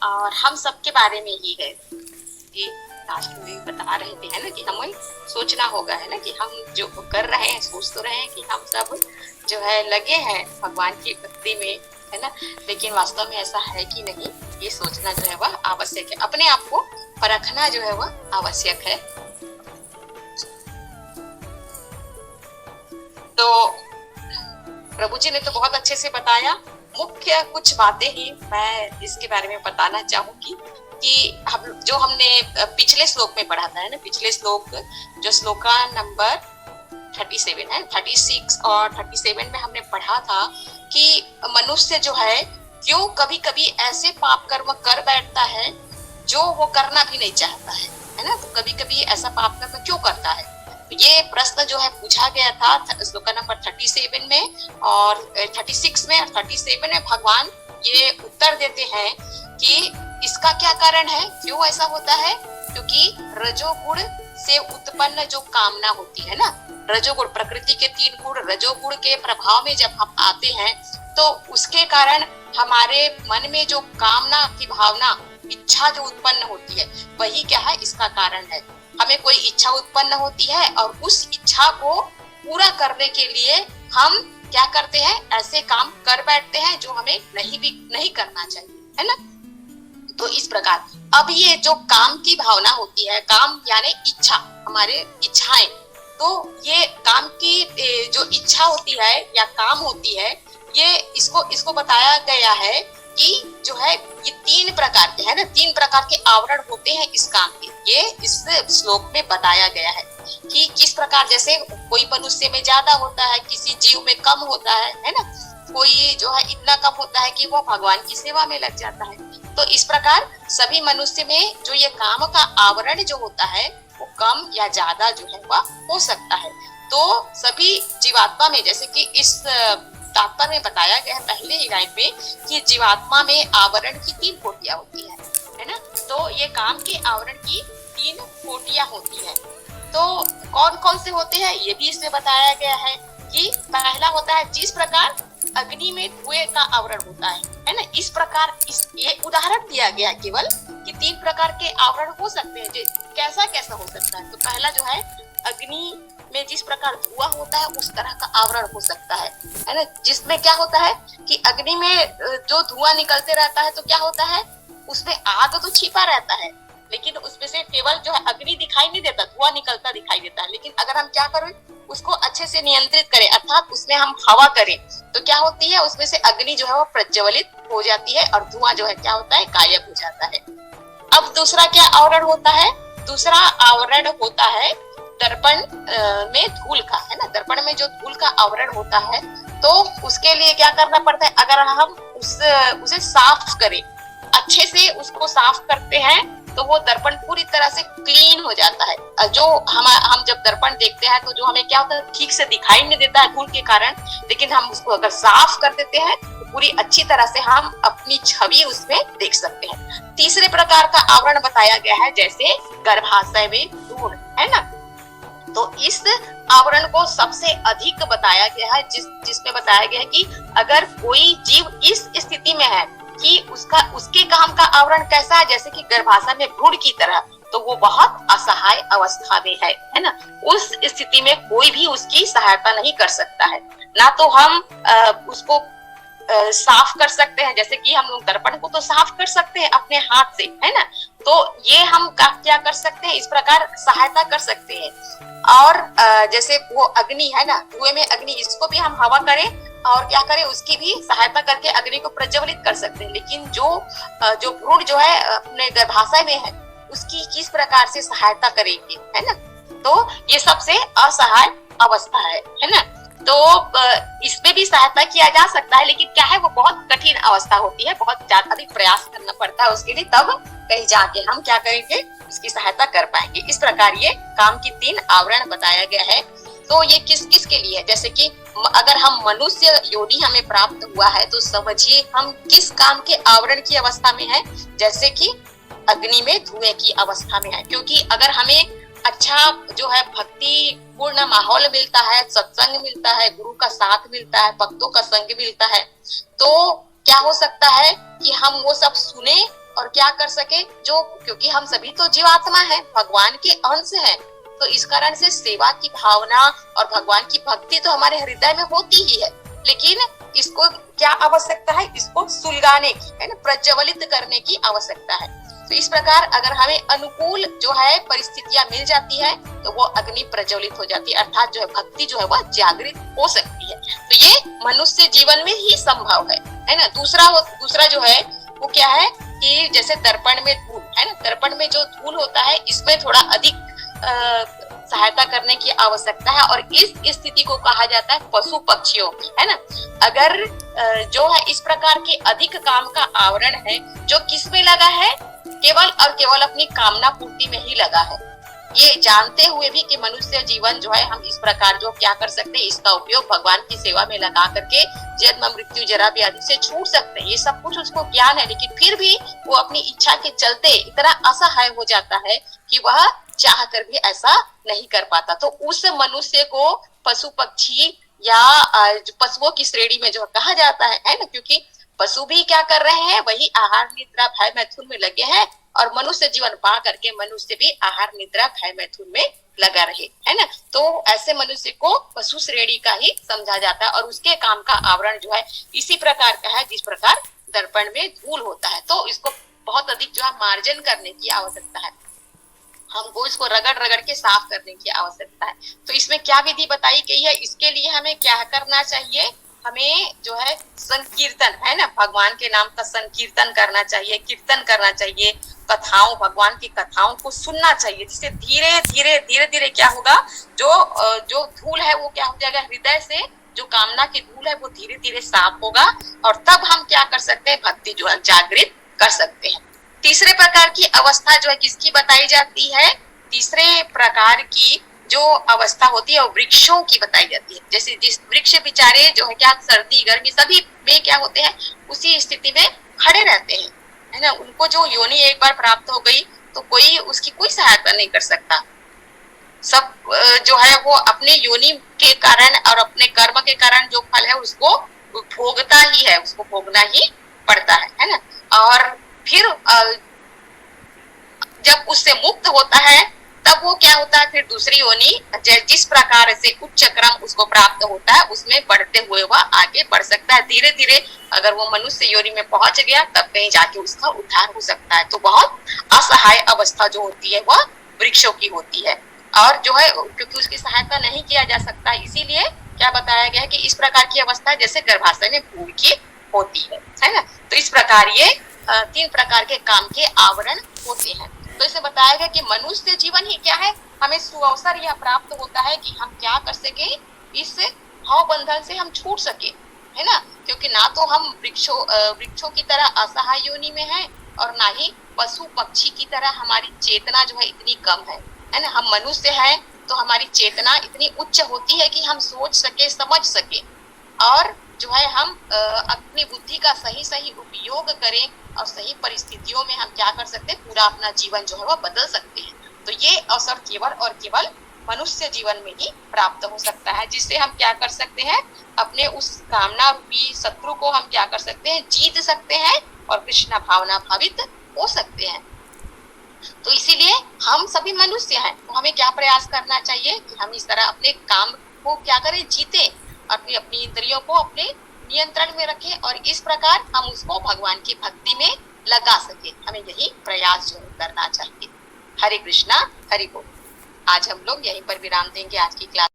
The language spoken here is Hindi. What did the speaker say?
और हम सबके बारे में ही है। ये लास्ट में बता रहे थे है ना कि हमें सोचना होगा है ना कि हम जो कर रहे हैं, सोच तो रहे हैं कि हम सब जो है लगे हैं भगवान की भक्ति में, है ना, लेकिन वास्तव में ऐसा है कि नहीं, ये सोचना जो है वह आवश्यक है। अपने आप को परखना जो है वह आवश्यक है। तो प्रभु जी ने तो बहुत अच्छे से बताया। मुख्य कुछ बातें ही मैं इसके बारे में बताना चाहूंगी कि हमने पिछले श्लोक में पढ़ा था है ना, पिछले श्लोक जो श्लोका नंबर 37 है, 36 और 37 में हमने पढ़ा था कि मनुष्य जो है क्यों कभी कभी ऐसे पाप कर्म कर बैठता है जो वो करना भी नहीं चाहता है ना। तो कभी कभी ऐसा पाप कर्म क्यों करता है, ये प्रश्न जो है पूछा गया था श्लोका नंबर 37 में और 36 में और 37 में भगवान ये उत्तर देते हैं कि इसका क्या कारण है, क्यों ऐसा होता है। क्योंकि रजोगुण से उत्पन्न जो कामना होती है ना, रजोगुण प्रकृति के 3 गुण रजोगुण के प्रभाव में जब हम आते हैं तो उसके कारण हमारे मन में जो कामना की भावना, इच्छा जो उत्पन्न होती है, वही क्या है, इसका कारण है। हमें कोई इच्छा उत्पन्न होती है और उस इच्छा को पूरा करने के लिए हम क्या करते हैं, ऐसे काम कर बैठते हैं जो हमें नहीं करना चाहिए, है ना। तो इस प्रकार अब ये जो काम की भावना होती है, काम यानी इच्छा, हमारे इच्छाएं, तो ये काम की जो इच्छा होती है या काम होती है, ये इसको बताया गया है कि जो है ये 3 प्रकार के है ना, 3 प्रकार के आवरण होते हैं इस काम के। ये इस श्लोक में बताया गया है कि किस प्रकार, जैसे कोई मनुष्य में ज्यादा होता है, किसी जीव में कम होता है ना, कोई जो है इतना कम होता है कि वो भगवान की सेवा में लग जाता है। तो इस प्रकार सभी मनुष्य में जो ये काम का आवरण जो होता है वो कम या ज्यादा जो है वह हो सकता है। तो सभी जीवात्मा में, जैसे कि इस तात्पर्य में बताया गया है पहले ही लाइन में कि जीवात्मा में आवरण की 3 कोटियां होती है ना। तो ये काम के आवरण की 3 कोटियां होती है। तो कौन कौन से होते हैं ये भी इसमें बताया गया है कि पहला होता है जिस प्रकार अग्नि में धुएं का आवरण होता है ना, इस प्रकार ये उदाहरण दिया गया है केवल कि 3 प्रकार के आवरण हो सकते हैं। कैसा कैसा हो सकता है, तो पहला जो है अग्नि में जिस प्रकार धुआं होता है उस तरह का आवरण हो सकता है ना, जिसमें क्या होता है कि अग्नि में जो धुआं निकलते रहता है तो क्या होता है, उसमें आग तो छिपा रहता है, लेकिन उसमें से केवल जो है अग्नि दिखाई नहीं देता, धुआं निकलता दिखाई देता है। लेकिन अगर हम क्या करें, उसको अच्छे से नियंत्रित करें, अर्थात उसमें हम हवा करें, तो क्या होती है, उसमें से अग्नि जो है वो प्रज्वलित हो जाती है और धुआं जो है क्या होता है, गायब हो जाता है। अब दूसरा क्या आवरण होता है, दूसरा आवरण होता है दर्पण में धूल का, है ना। दर्पण में जो धूल का आवरण होता है तो उसके लिए क्या करना पड़ता है, अगर हम उसे साफ करें, अच्छे से उसको साफ करते हैं तो वो दर्पण पूरी तरह से क्लीन हो जाता है। जो हम जब दर्पण देखते हैं तो जो हमें क्या होता है, ठीक से दिखाई नहीं देता है धूल के कारण, लेकिन हम उसको अगर साफ कर देते हैं तो पूरी अच्छी तरह से हम अपनी छवि उसमें देख सकते हैं। तीसरे प्रकार का आवरण बताया गया है जैसे गर्भाशय में भ्रूण, है ना। तो इस आवरण को सबसे अधिक बताया गया है जिसमें बताया गया है कि अगर कोई जीव इस स्थिति में है कि उसके काम का आवरण कैसा है, जैसे कि गर्भाशय में भ्रूण की तरह, तो वो बहुत असहाय अवस्था में है ना। उस स्थिति में कोई भी उसकी सहायता नहीं कर सकता है। ना तो हम उसको साफ कर सकते हैं, जैसे कि हम लोग दर्पण को तो साफ कर सकते हैं अपने हाथ से, है ना। तो ये हम क्या कर सकते हैं, इस प्रकार सहायता कर सकते हैं। और जैसे वो अग्नि है ना, धुएं में अग्नि, इसको भी हम हवा करें और क्या करें, उसकी भी सहायता करके अग्नि को प्रज्वलित कर सकते हैं। लेकिन जो भ्रूण जो है अपने गर्भाशय में है उसकी किस प्रकार से सहायता करेंगे, है ना। तो ये सबसे असहाय अवस्था है ना। तो इसमें भी सहायता किया जा सकता है, लेकिन क्या है, वो बहुत कठिन अवस्था होती है, बहुत ज्यादा अधिक प्रयास करना पड़ता है उसके लिए, तब कहीं जाके हम क्या करेंगे, उसकी सहायता कर पाएंगे। इस प्रकार ये काम की 3 आवरण बताया गया है। तो ये किस किस के लिए है, जैसे कि अगर हम मनुष्य योनि हमें प्राप्त हुआ है तो समझिए हम किस काम के आवरण की अवस्था में है, जैसे कि अग्नि में धुएं की अवस्था में है। क्योंकि अगर हमें अच्छा जो है भक्ति पूर्ण माहौल मिलता है, सत्संग मिलता है, गुरु का साथ मिलता है, भक्तों का संग मिलता है, तो क्या हो सकता है कि हम वो सब सुने और क्या कर सके, जो क्योंकि हम सभी तो जीवात्मा है, भगवान के अंश है, तो इस कारण से सेवा की भावना और भगवान की भक्ति तो हमारे हृदय में होती ही है, लेकिन इसको क्या आवश्यकता है, इसको सुलगाने की है ना, प्रज्वलित करने की आवश्यकता है। तो इस प्रकार अगर हमें अनुकूल जो है परिस्थितियां मिल जाती है तो वो अग्नि प्रज्वलित हो जाती है, अर्थात जो है भक्ति जो है वह जागृत हो सकती है। तो ये मनुष्य जीवन में ही संभव है ना। दूसरा जो है वो क्या है कि जैसे दर्पण में धूल है ना, दर्पण में जो धूल होता है इसमें थोड़ा अधिक सहायता करने की आवश्यकता है, और इस स्थिति को कहा जाता है पशु पक्षियों की, है ना। अगर जो है इस प्रकार के अधिक काम का आवरण है जो किसमें लगा है, केवल और केवल अपनी कामना पूर्ति में ही लगा है, ये जानते हुए भी कि मनुष्य जीवन जो है हम इस प्रकार जो क्या कर सकते हैं, इसका उपयोग भगवान की सेवा में लगा करके जन्म मृत्यु जरा व्याधि से छूट सकते हैं, ये सब कुछ उसको ज्ञान है, लेकिन फिर भी वो अपनी इच्छा के चलते इतना असहाय हो जाता है कि वह चाह कर भी ऐसा नहीं कर पाता। तो उस मनुष्य को पशु पक्षी या पशुओं की श्रेणी में जो कहा जाता है ना, क्योंकि पशु भी क्या कर रहे हैं, वही आहार निद्रा भय मैथुन में लगे हैं, और मनुष्य जीवन पा करके मनुष्य भी आहार निद्रा भय मैथुन में लगा रहे, है ना। तो ऐसे मनुष्य को पशु श्रेणी का ही समझा जाता है, और उसके काम का आवरण जो है इसी प्रकार का है जिस प्रकार दर्पण में धूल होता है। तो इसको बहुत अधिक जो है मार्जन करने की आवश्यकता है, हमको इसको रगड़ रगड़ के साफ करने की आवश्यकता है। तो इसमें क्या विधि बताई गई है, इसके लिए हमें क्या करना चाहिए, हमें जो है संकीर्तन है ना, भगवान के नाम का संकीर्तन करना चाहिए, कीर्तन करना चाहिए, कथाओं भगवान की कथाओं को सुनना चाहिए, जिससे धीरे धीरे क्या होगा, जो धूल है वो क्या हो जाएगा, हृदय से जो कामना की धूल है वो धीरे धीरे साफ होगा, और तब हम क्या कर सकते हैं, भक्ति जो है जागृत कर सकते हैं। तीसरे प्रकार की अवस्था जो है किसकी बताई जाती है, तीसरे प्रकार की जो अवस्था होती है वो वृक्षों की बताई जाती है। जैसे जिस वृक्ष बेचारे जो है क्या सर्दी गर्मी सभी में क्या होते हैं, उसी स्थिति में खड़े रहते हैं, है ना। उनको जो योनि एक बार प्राप्त हो गई तो कोई उसकी कोई सहायता नहीं कर सकता, सब जो है वो अपने योनि के कारण और अपने कर्म के कारण जो फल है उसको भोगता ही है, उसको भोगना ही पड़ता है ना। और फिर जब उससे मुक्त होता है तब वो क्या होता है, फिर दूसरी योनि जिस प्रकार से उच्च क्रम उसको प्राप्त होता है उसमें बढ़ते हुए वह आगे बढ़ सकता है। धीरे धीरे अगर वो मनुष्य योनि में पहुंच गया तब कहीं जाके उसका उद्धार हो सकता है। तो बहुत असहाय अवस्था जो होती है वह वृक्षों की होती है, और जो है क्योंकि उसकी सहायता नहीं किया जा सकता, इसीलिए क्या बताया गया है कि इस प्रकार की अवस्था जैसे गर्भाशय में भूल की होती है ना। तो इस प्रकार ये 3 प्रकार के काम के आवरण होते हैं। तो इसे बताया गया कि मनुष्य जीवन ही क्या है, हमें सुअवसर यह प्राप्त होता है कि हम क्या कर सके, इस भाव बंधन से हम छूट सके, है ना। क्योंकि ना तो हम वृक्षों की तरह असहाय योनि में है, और ना ही पशु पक्षी की तरह हमारी चेतना जो है इतनी कम है ना। हम मनुष्य हैं तो हमारी चेतना इतनी उच्च होती है कि हम सोच सके, समझ सके, और जो है हम अपनी बुद्धि का सही उपयोग करें, और सही परिस्थितियों में हम क्या कर सकते हैं, पूरा अपना जीवन जो है वह बदल सकते हैं। तो ये अवसर केवल और केवल मनुष्य जीवन में ही प्राप्त हो सकता है, जिससे हम क्या कर सकते हैं, अपने उस कामना रूपी शत्रु को हम क्या कर सकते हैं, जीत सकते हैं, और कृष्ण भावना भावित हो सकते हैं। तो इसीलिए हम सभी मनुष्य हैं, तो हमें क्या प्रयास करना चाहिए कि हम इस तरह अपने काम को क्या करें, जीते, अपनी इंद्रियों को अपने नियंत्रण में रखें, और इस प्रकार हम उसको भगवान की भक्ति में लगा सके। हमें यही प्रयास जो करना चाहिए। हरे कृष्णा, हरि बोल। आज हम लोग यहीं पर विराम देंगे आज की क्लास।